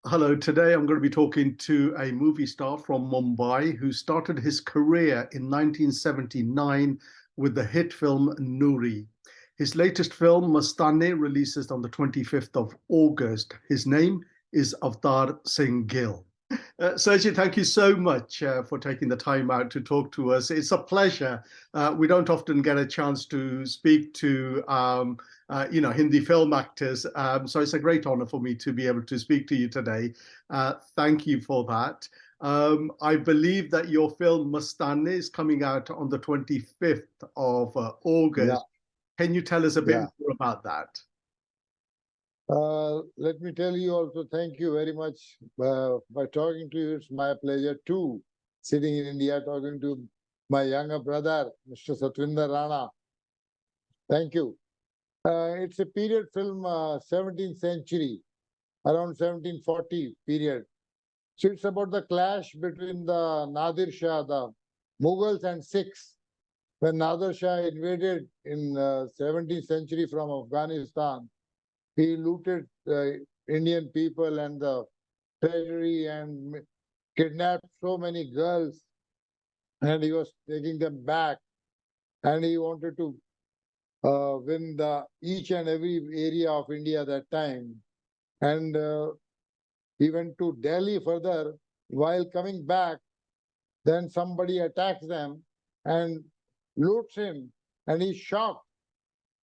Hello, today I'm going to be talking to a movie star from Mumbai who started his career in 1979 with the hit film Noori. His latest film, Mastaney, releases on the 25th of August. His name is Avtar Gill. Sergi, thank you so much for taking the time out to talk to us. It's a pleasure. We don't often get a chance to speak to, Hindi film actors. So it's a great honor for me to be able to speak to you today. Thank you for that. I believe that your film Mastane is coming out on the 25th of Yeah, August. Can you tell us a bit yeah. more about that? Let me tell you also, thank you very much by talking to you. It's my pleasure too. Sitting in India, talking to my younger brother, Mr. Satvinder Rana. Thank you. It's a period film, 17th century, around 1740 period. So it's about the clash between the Nadir Shah, the Mughals and Sikhs. When Nadir Shah invaded in 17th century from Afghanistan, he looted Indian people and the treasury and kidnapped so many girls, and he was taking them back. And he wanted to win the each and every area of India that time. And he went to Delhi further. While coming back, then somebody attacks them and loots him, and he's shocked.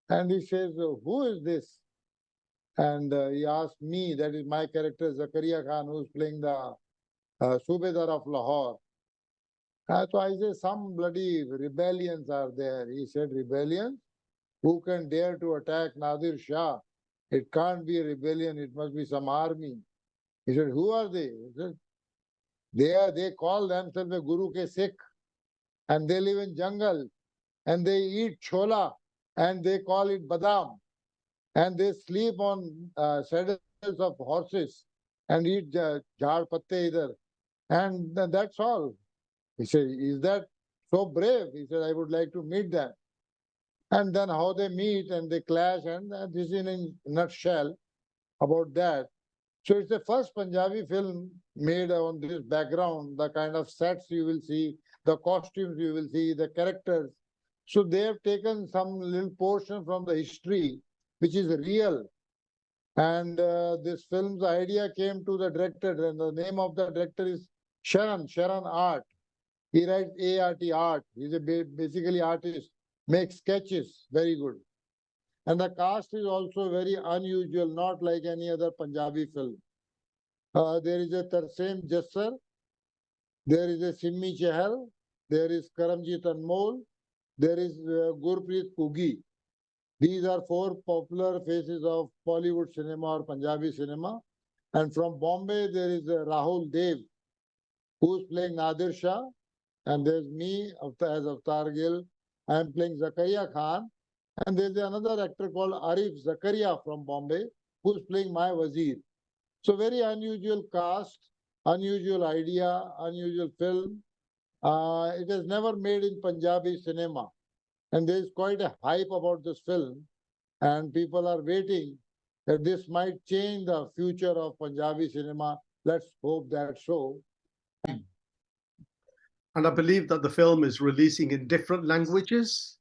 And he says, "Who is this?" And he asked me, that is my character, Zakariya Khan, who's playing the Subedar of Lahore. So I say, some bloody rebellions are there. He said, rebellions? Who can dare to attack Nadir Shah? It can't be a rebellion, it must be some army. He said, who are they? He said, they call themselves a Guru ke Sikh, and they live in jungle, and they eat chola, and they call it badam, and they sleep on saddles of horses and eat jhar patte either. And that's all. He said, is that so brave? He said, I would like to meet them. And then how they meet and they clash, and this is in a nutshell about that. So it's the first Punjabi film made on this background, the kind of sets you will see, the costumes you will see, the characters. So they have taken some little portion from the history, which is real. And this film's idea came to the director, and the name of the director is Sharan Art. He writes Art. He's a basically artist, makes sketches, very good. And the cast is also very unusual, not like any other Punjabi film. There is a Tarsem Jassar, there is a Simmi Chahal, there is Karamjit Anmol, there is Gurpreet Kugi. These are four popular faces of Bollywood cinema or Punjabi cinema. And from Bombay, there is Rahul Dev, who's playing Nadir Shah. And there's me as Avtar Gill. I am playing Zakariya Khan. And there's another actor called Arif Zakariya from Bombay, who's playing my Wazir. So very unusual cast, unusual idea, unusual film. It has never made in Punjabi cinema. And there is quite a hype about this film. And people are waiting that this might change the future of Punjabi cinema. Let's hope that so. And I believe that the film is releasing in different languages.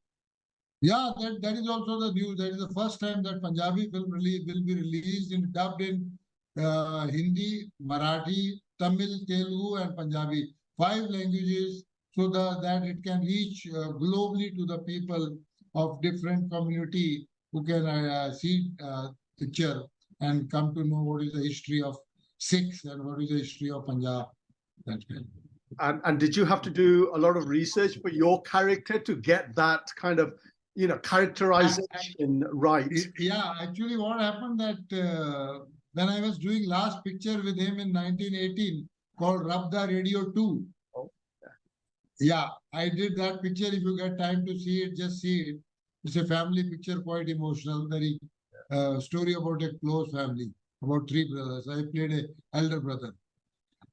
Yeah, that is also the news. That is the first time that Punjabi film will be released in dubbed in Hindi, Marathi, Tamil, Telugu, and Punjabi. 5 languages, so that it can reach globally to the people of different community who can see picture and come to know what is the history of Sikhs and what is the history of Punjab. That's good. And did you have to do a lot of research for your character to get that kind of, characterization right? Yeah, actually what happened that when I was doing last picture with him in 1918 called Rabda Radio 2. Oh, yeah, I did that picture. If you get time to see it, just see it. It's a family picture, quite emotional, very story about a close family, about 3 brothers. I played a elder brother.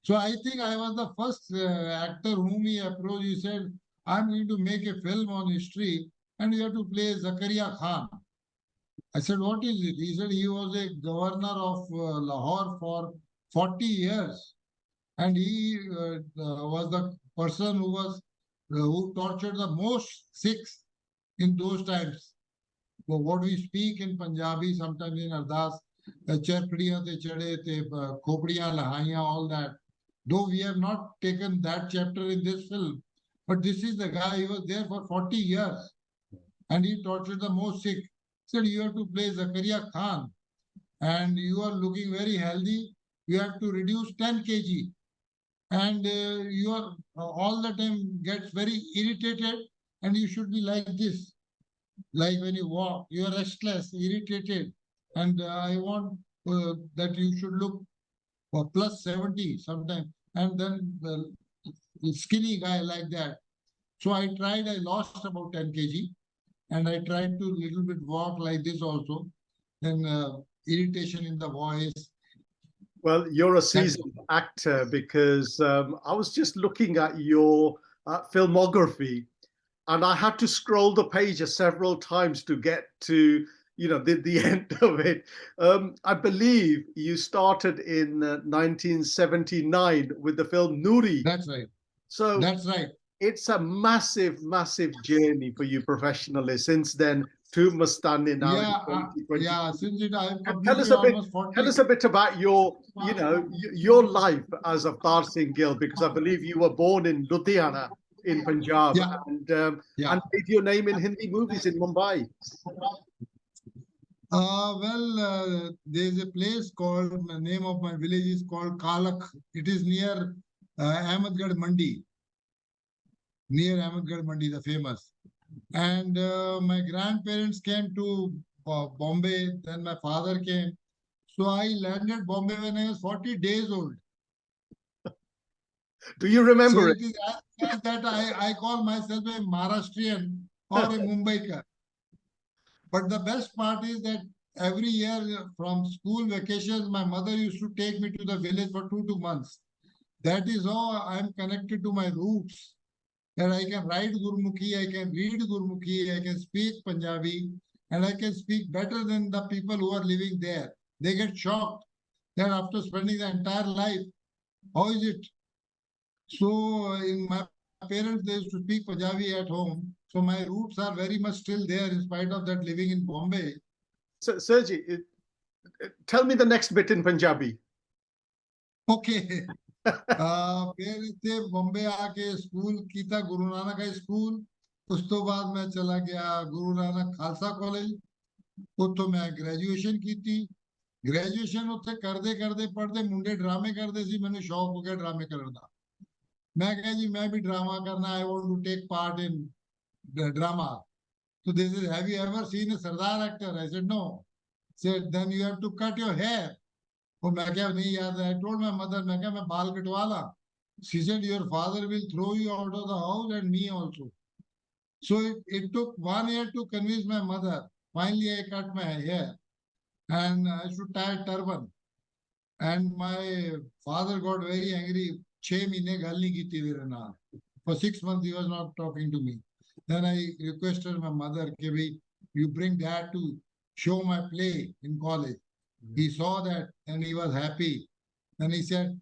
So I think I was the first actor whom he approached. He said, I'm going to make a film on history and you have to play Zakariya Khan. I said, what is it? He said he was a governor of Lahore for 40 years. And he was the person who tortured the most Sikhs in those times. Well, what we speak in Punjabi, sometimes in Ardas, Charpadiyan te chade te, khopadiyan lahaiyan, all that. Though we have not taken that chapter in this film, but this is the guy, he was there for 40 years and he tortured the most sick. He said, you have to play Zakariya Khan and you are looking very healthy. You have to reduce 10 kg. And you are all the time gets very irritated and you should be like this. Like when you walk, you are restless, irritated. And I want that you should look plus 70 sometimes. And then skinny guy like that. So I tried, I lost about 10 kg. And I tried to little bit walk like this also. Then irritation in the voice. Well, you're a seasoned actor because I was just looking at your filmography and I had to scroll the pages several times to get to, the end of it. I believe you started in 1979 with the film Noori. That's right. So that's right. It's a massive, massive journey for you professionally since then to Mastaney now. Since Tell us a bit about your life as Avtar Gill, because I believe you were born in Ludhiana in Punjab and made your name in Hindi movies in Mumbai. There's a place called, the name of my village is called Kalak. It is near Ahmedgarh Mandi. Near Ahmedgarh Mandi, the famous. And my grandparents came to Bombay, then my father came. So I landed Bombay when I was 40 days old. Do you remember it? It is as that I call myself a Maharashtrian or a Mumbaiker. But the best part is that every year from school vacations, my mother used to take me to the village for 2 months. That is how I am connected to my roots. That I can write Gurmukhi, I can read Gurmukhi, I can speak Punjabi, and I can speak better than the people who are living there. They get shocked that after spending the entire life, how is it? So in my parents, they used to speak Punjabi at home. So my roots are very much still there in spite of that living in Bombay. So, Sergi, tell me the next bit in Punjabi. Okay. फिर इतने बॉम्बे आके school की था Guru Nanak high school उस तो बाद मैं चला गया गुरु नानक खालसा कॉलेज उतो मैं ग्रेजुएशन की थी ग्रेजुएशन उत्थे करदे करदे पढ़दे मुंडे ड्रामे करदे सी मैंने शौक हो गया ड्रामे करन दा मैं कहा जी मैं भी ड्रामा करना I want to take part in drama so this is have you ever seen a Sardar actor I said no said then you have to cut your hair मैं क्या नहीं याद I told my mother मैं क्या मैं बाल कटवा ला she said your father will throw you out of the house and me also so it took 1 year to convince my mother finally I cut my hair and I should tie a turban and my father got very angry 6 महीने गाल नहीं की थी मेरे नाल for 6 months he was not talking to me then I requested my mother कि भाई you bring dad to show my play in college. He saw that and he was happy. And he said,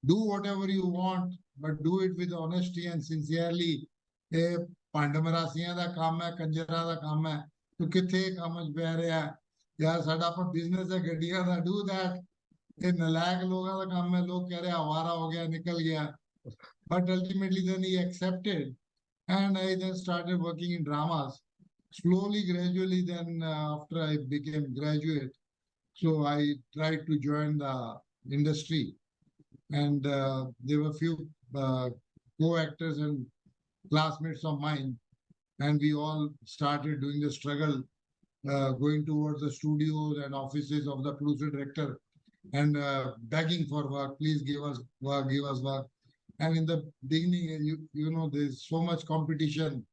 do whatever you want, but do it with honesty and sincerely. Pandamarasiyan da kaam hai, kanjara da kaam hai. Tu kithe kaam ach beh raha hai? Ya sada par business hai gadiyan da, do that. In nalayak loga da kaam hai, log keh rahe awara ho gaya, nikal gaya. But ultimately then he accepted. And I then started working in dramas. Slowly, gradually, then after I became graduate, so I tried to join the industry. And there were few co-actors and classmates of mine. And we all started doing the struggle, going towards the studios and offices of the producer director and begging for work, please give us work, give us work. And in the beginning, you know, there's so much competition.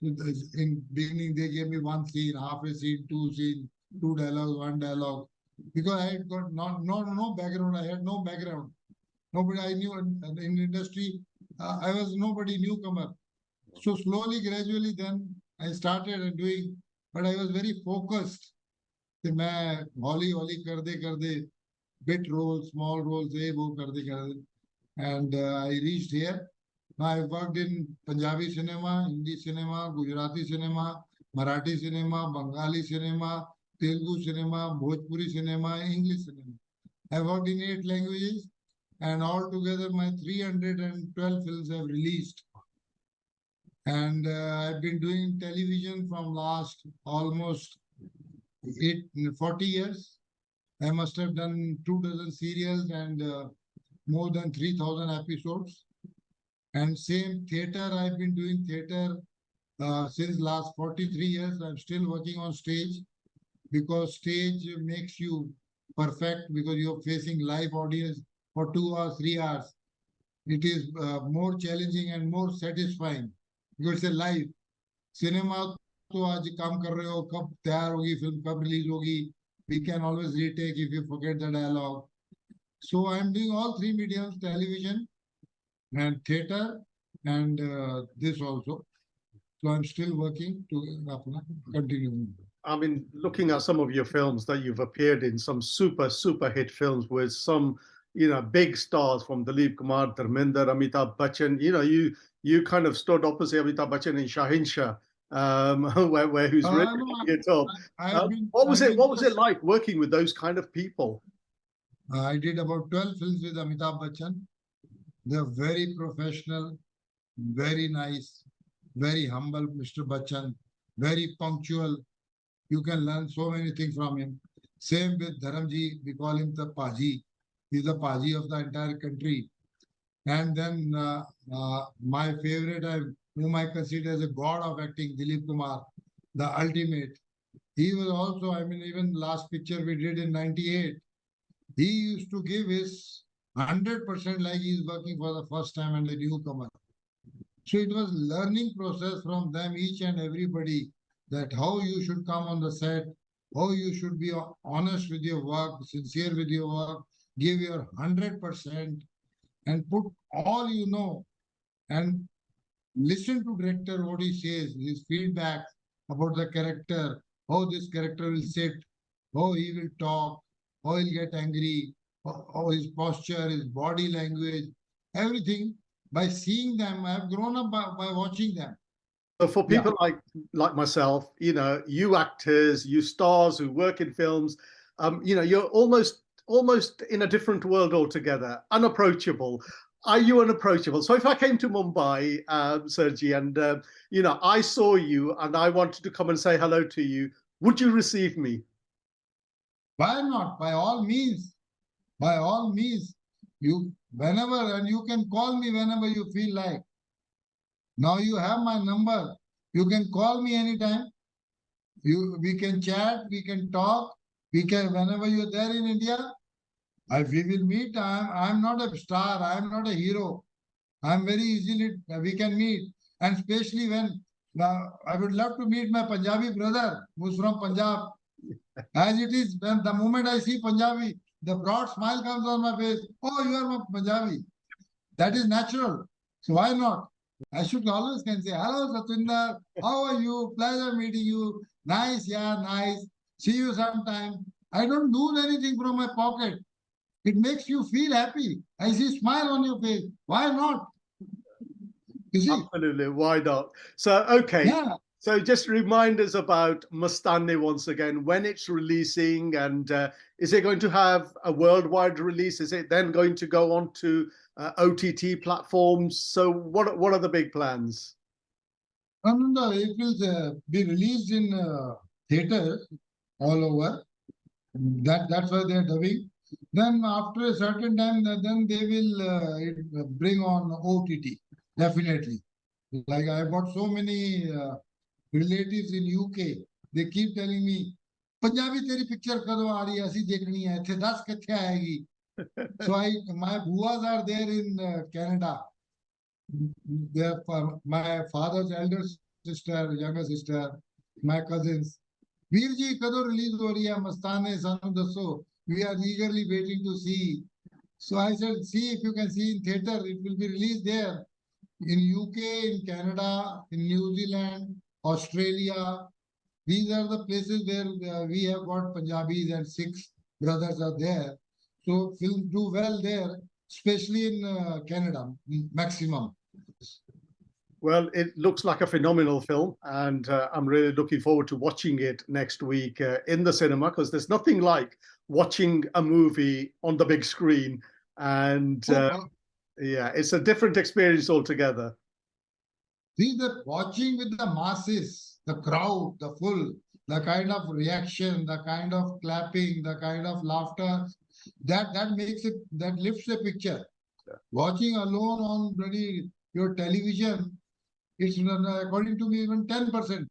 In beginning, they gave me 1 scene, half a scene, 2 scene, 2 dialogues, 1 dialogue. Because I had got no background, I had no background. Nobody I knew in industry, I was nobody newcomer. So slowly, gradually, then I started doing, but I was very focused. मैं हौली हौली करते करते bit roles, small roles, and I reached here. Now I worked in Punjabi cinema, Hindi cinema, Gujarati cinema, Marathi cinema, Bengali cinema, Telugu cinema, Bhojpuri cinema, English cinema. I worked in 8 languages, and altogether my 312 films have released. And I've been doing television from last almost 40 years. I must have done 24 serials and more than 3,000 episodes. And same theater, I've been doing theater since last 43 years. I'm still working on stage because stage makes you perfect because you're facing live audience for 2 hours, 3 hours. It is more challenging and more satisfying because it's a live. Cinema तो आज काम कर रहे हो, कब तैयार होगी film, कब रिलीज होगी. We can always retake if you forget the dialogue. So I'm doing all 3 mediums, television and theater and this also. So I'm still working to continue. I mean, looking at some of your films that you've appeared in, some super hit films with some, big stars from Dilip Kumar, Dharmender, Amitabh Bachchan. You kind of stood opposite Amitabh Bachchan in Shahinshah, where who's really it up. What was it like working with those kind of people? I did about 12 films with Amitabh Bachchan. They're very professional, very nice, very humble, Mr. Bachchan, very punctual. You can learn so many things from him. Same with Dharamji, we call him the Paji. He's the Paji of the entire country. And then my favorite, whom I consider as a god of acting, Dilip Kumar, the ultimate. He was also, even last picture we did in 98, he used to give his 100% like he's working for the first time and the newcomer. So it was learning process from them, each and everybody, that how you should come on the set, how you should be honest with your work, sincere with your work, give your 100% and put all you know and listen to director what he says, his feedback about the character, how this character will sit, how he will talk, how he'll get angry, how his posture, his body language, everything. By seeing them, I've grown up by watching them. So for people like myself, you actors, you stars who work in films, you're almost in a different world altogether, unapproachable. Are you unapproachable? So if I came to Mumbai, Sergi, and I saw you and I wanted to come and say hello to you, would you receive me? Why not? By all means. By all means. Whenever, and you can call me whenever you feel like. Now you have my number. You can call me anytime. We can chat, we can talk, whenever you're there in India, we will meet. I'm not a star, I'm not a hero. I'm very easily, we can meet. And especially when, I would love to meet my Punjabi brother who's from Punjab. As it is, when the moment I see Punjabi, the broad smile comes on my face. Oh, you are my Punjabi. That is natural. So why not? I should always can say, hello, Satvinder. How are you? Pleasure meeting you. Nice, yeah, nice. See you sometime. I don't do anything from my pocket. It makes you feel happy. I see smile on your face. Why not? You see? Absolutely. Why not? So, okay. Yeah. So just remind us about Mastaney once again, when it's releasing, and is it going to have a worldwide release? Is it then going to go on to OTT platforms? So what are the big plans? No, it will be released in theaters all over. That's why they're dubbing. Then after a certain time, then they will bring on OTT, definitely. Like I've got so many relatives in UK, they keep telling me, Punjabi teri picture kado aa rahi hai, aisi dekhni hai, the 10 kathe aayegi. So my buas are there in Canada. My father's elder sister, younger sister, my cousins. Veerji, kado release ho rahi hai, Mastaney, sanu dasso. We are eagerly waiting to see. So I said, see if you can see in theater, it will be released there. In UK, in Canada, in New Zealand, Australia. These are the places where we have got Punjabis and Sikhs brothers are there. So films do well there, especially in Canada, maximum. Well, it looks like a phenomenal film, and I'm really looking forward to watching it next week in the cinema, because there's nothing like watching a movie on the big screen. And yeah, it's a different experience altogether. See, the watching with the masses, the crowd, the full, the kind of reaction, the kind of clapping, the kind of laughter, that makes it, that lifts the picture. Yeah. Watching alone on bloody your television, it's according to me even 10%.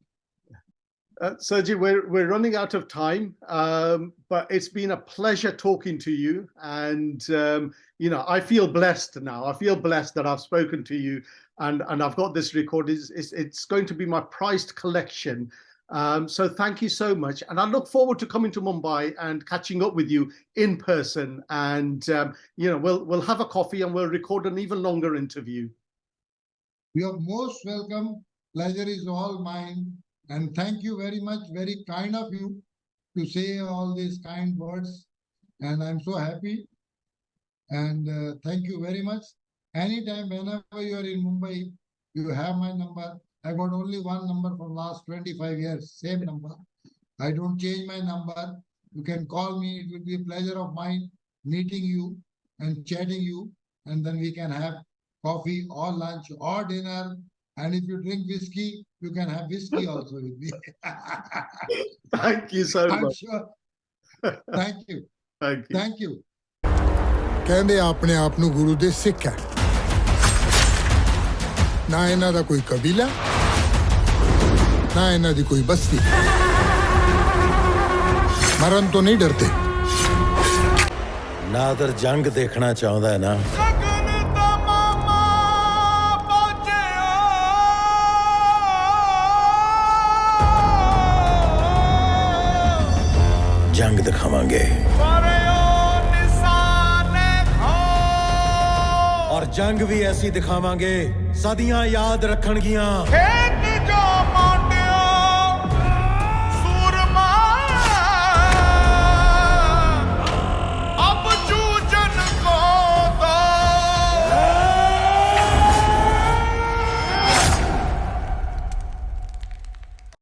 Sergi, we're running out of time, but it's been a pleasure talking to you. And you know, I feel blessed now. I feel blessed that I've spoken to you, and I've got this record. It's going to be my prized collection. So thank you so much, and I look forward to coming to Mumbai and catching up with you in person. And you know, we'll have a coffee and we'll record an even longer interview. You are most welcome. Pleasure is all mine. And thank you very much. Very kind of you to say all these kind words. And I'm so happy. And thank you very much. Anytime, whenever you are in Mumbai, you have my number. I got only one number for last 25 years, same number. I don't change my number. You can call me. It will be a pleasure of mine meeting you and chatting you. And then we can have coffee or lunch or dinner. And if you drink whiskey, you can have whiskey also with me. Thank you so I'm much. sure. Thank you. Thank you. Thank you. ਕਹਿੰਦੇ ਆਪਣੇ ਆਪ ਨੂੰ ਗੁਰੂ ਦੇ ਸਿੱਖ ਹੈ ਨਾ ਇਹਨਾਂ ਦਾ ਕੋਈ ਕਬੀਲਾ ਨਾ ਇਹਨਾਂ ਦੀ ਕੋਈ ਬਸਤੀ ਮਰਨ ਤੋਂ ਨਹੀਂ ਡਰਦੇ ਨਾਦਰ ਜੰਗ ਦੇਖਣਾ ਚਾਹੁੰਦਾ ਹੈ ਨਾ ਜੰਗ ਦਿਖਾਵਾਂਗੇ और जंग भी ऐसी दिखावांगे सदियां याद रखणगियां